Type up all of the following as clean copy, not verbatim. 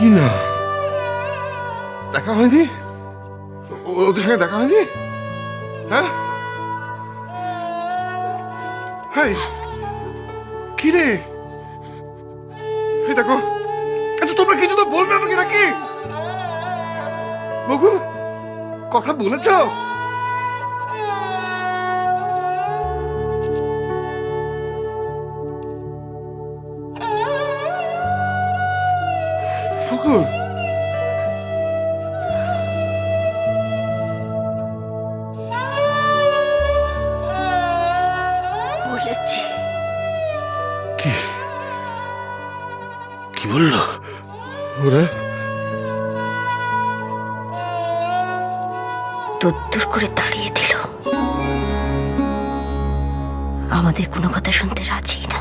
কি না, দেখা হয়নি? ওদের সঙ্গে দেখা হয়নি? হ্যাঁ, হাই, কি রে? এই দেখো, আচ্ছা তোমরা কিছু তো বলবে নাকি নাকি? বকুল, কথা বলেছ? বকুল, বলেছি। কি কি বললো ওরা? দূর করে তাড়িয়ে দিল। আমাদের কোনো কথা শুনতে রাজি না।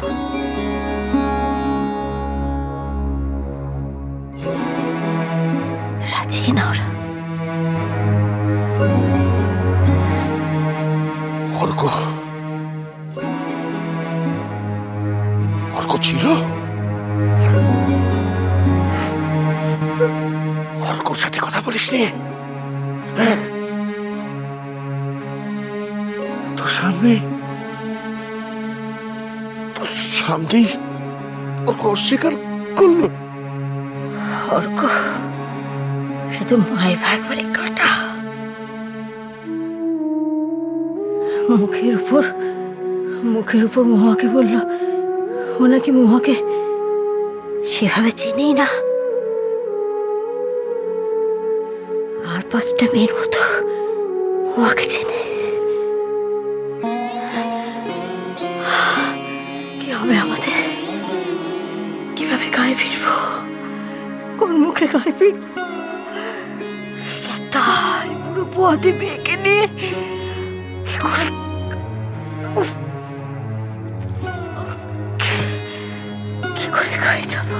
রাজি না ওরা। অর্ক, অর্ক ছিল? অর্কর সাথে কথা বলিসনি? হ্যাঁ, তোর সামনেই অর্ক অস্বীকার করলো? অর্ক শুধু মায়ের ভাগ করে কাটা। মুখের উপর মহাকে বলল ও নাকি মহাকে সেভাবে চেনেই না। আর 5টা মেয়ের মতো মহাকে চেনে। কি হবে আমাদের? কিভাবে গায়ে ফিরবো? কোন মুখে গায়ে ফিরবো? একটা পুরো পোয়াতি মেয়েকে নিয়ে কি করে কি করে গায়ে যাবো?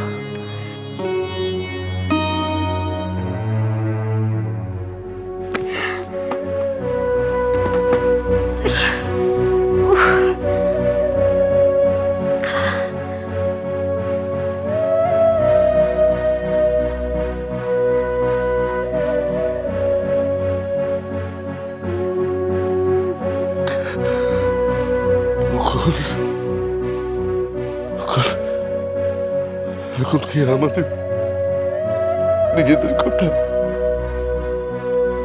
বকুল, বকুল, এখন কি আমাদের নিজেদের কথা,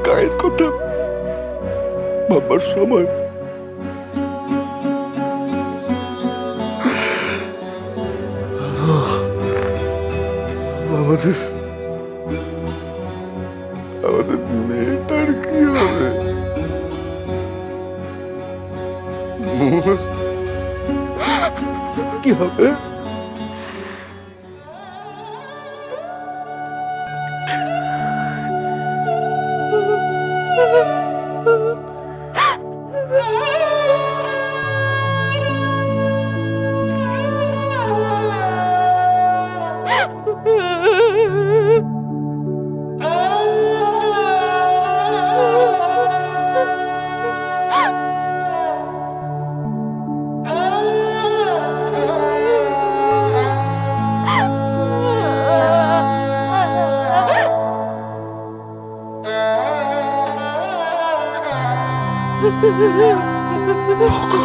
গায়ের কথা ভাববার সময়? আমাদের আমাদের মেয়েটার কি হবে? মোর কি হবে? বকুল,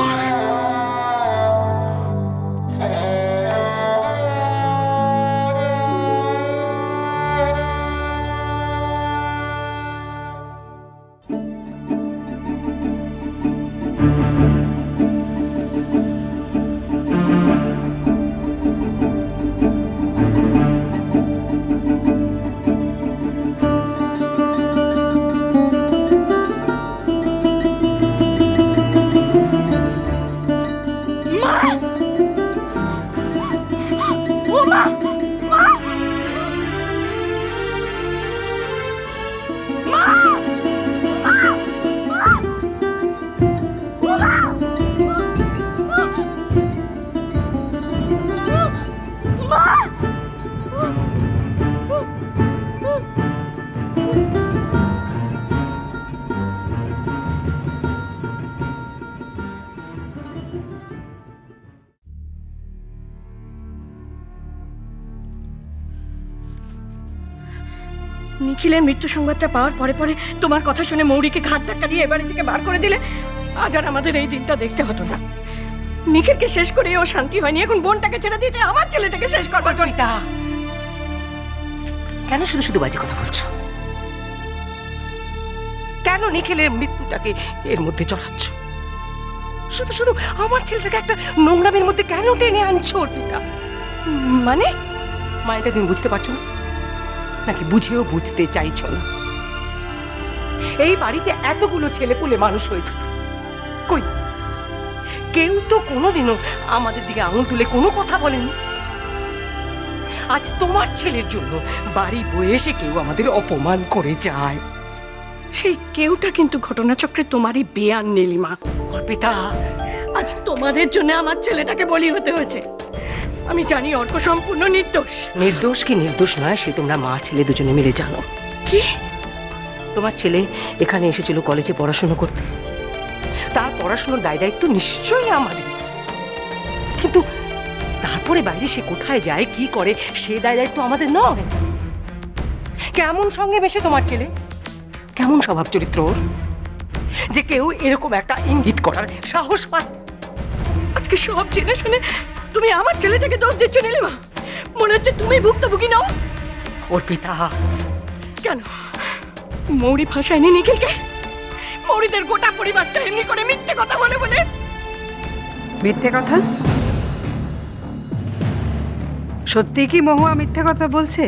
নিখিলের মৃত্যু সংবাদটা পাওয়ার পরে পরে তোমার কথা শুনে মৌরিকে ঘাট ধাক্কা দিয়ে এবারে থেকে বার করে দিলে আজ আর আমাদের এই দিনটা দেখতে হতো না। নিখিলকে শেষ করে ও শান্তি হয়নি, এখন বোনটাকে ছেড়ে দিয়েছে আমার ছেলেটাকে শেষ করবার জন্য। কেন শুধু শুধু বাজে কথা বলছো? কেন নিখিলের মৃত্যুটাকে এর মধ্যে চড়াচ্ছ? শুধু শুধু আমার ছেলেটাকে একটা নোংরামের মধ্যে কেন টেনে আনছো অর্পিতা? মানে মানেটা তুমি বুঝতে পারছো না, নাকি বুঝেও বুঝতে চাইছো না? এই বাড়িতে এতগুলো ছেলেপুলে মানুষ হয়েছে, কই কেউ তো কোনোদিনও আমাদের দিকে আঙুল তুলে কোনো কথা বলেনি। আজ তোমার ছেলের জন্য বাড়ি বয়ে এসে কেউ আমাদের অপমান করে যায়। সেই কেউটা কিন্তু ঘটনাচক্রে তোমারই বেয়ান নীলিমা। অর্পিতা, আজ তোমাদের জন্য আমার ছেলেটাকে বলি হতে হয়েছে। আমি জানি অর্ক সম্পূর্ণ নির্দোষ। নির্দোষ কি নির্দোষ নয় সে তোমরা মা ছেলে দুজনে মিলে জানো। কি? তোমার ছেলে এখানে এসেছিল কলেজে পড়াশোনা করতে, তার পড়াশোনার দায় দায়িত্ব নিশ্চয়ই আমাদের, কিন্তু তারপরে বাইরে সে কোথায় যায় কি করে সে দায় দায়িত্ব আমাদের নয়। কেমন সঙ্গে মেশে তোমার ছেলে, কেমন স্বভাব চরিত্র ওর, যে কেউ এরকম একটা ইঙ্গিত করার সাহস পায়? আজকে সব জেনে শুনে তুমি আমার ছেলেটাকে দোষ দিচ্ছ নীলিমা। মনে হচ্ছে তুমি ভুক্তভোগী নও। অর্পিতা, কেন মৌরি ফাঁসায়নি নিখিলকে? মৌরিদের গোটা পরিবারটা এমনি করে মিথ্যে কথা বলে বলে। মিথ্যে কথা? সত্যি কি মহুয়া মিথ্যে কথা বলছে?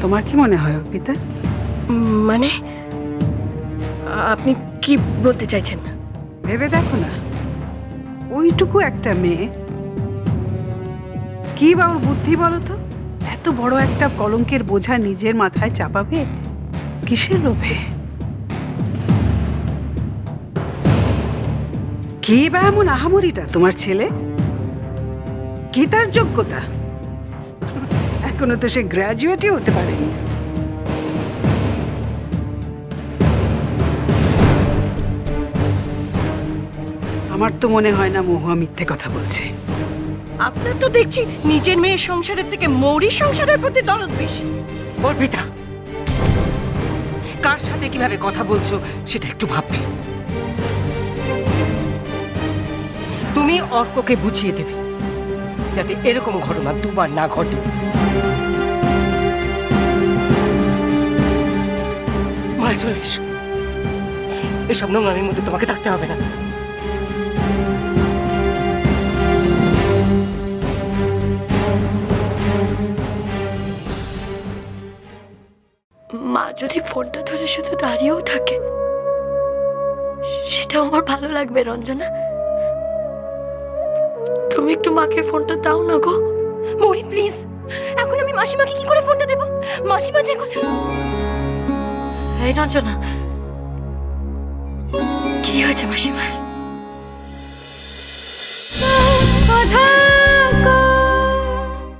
তোমার কি মনে হয় অর্পিতা? মানে আপনি কি বলতে চাইছেন? ভেবে দেখো না, ওইটুকু একটা মেয়ে, কি বা ওর বুদ্ধি বলো তো? এত বড় একটা কলঙ্কের বোঝা নিজের মাথায় চাপাবে কিসের লোভে? কি বা এমন আহামরিটা তোমার ছেলে? কি তার যোগ্যতা? এখনো তো সে গ্র্যাজুয়েটই হতে পারেনি। আমার তো মনে হয় না মহুয়া মিথ্যে কথা বলছে। আপনার তো দেখছি নিজের মেয়ের সংসারের থেকে মৌরির সংসারের প্রতি দরদ বেশি। অর্পিতা, কার সাথে কিভাবে কথা বলছো সেটা একটু ভাববে। তুমি অর্ককে বুঝিয়ে দেবে যাতে এরকম ঘটনা দুবার না ঘটে। মা চলে এসো, এসব নোংরামির মধ্যে তোমাকে থাকতে হবে না। মা যদি ফোনটা ধরে শুধু দাঁড়িয়েও থাকে সেটাও আমার ভালো লাগবে। রঞ্জনা, তুমি একটু মাকে ফোনটা দাও না গো। মৌরি প্লিজ, এখন আমি মাসিমাকে কি করে ফোনটা দেব? মাসিমা যে এখন... এই রঞ্জনা, কি হয়েছে মাসিমার?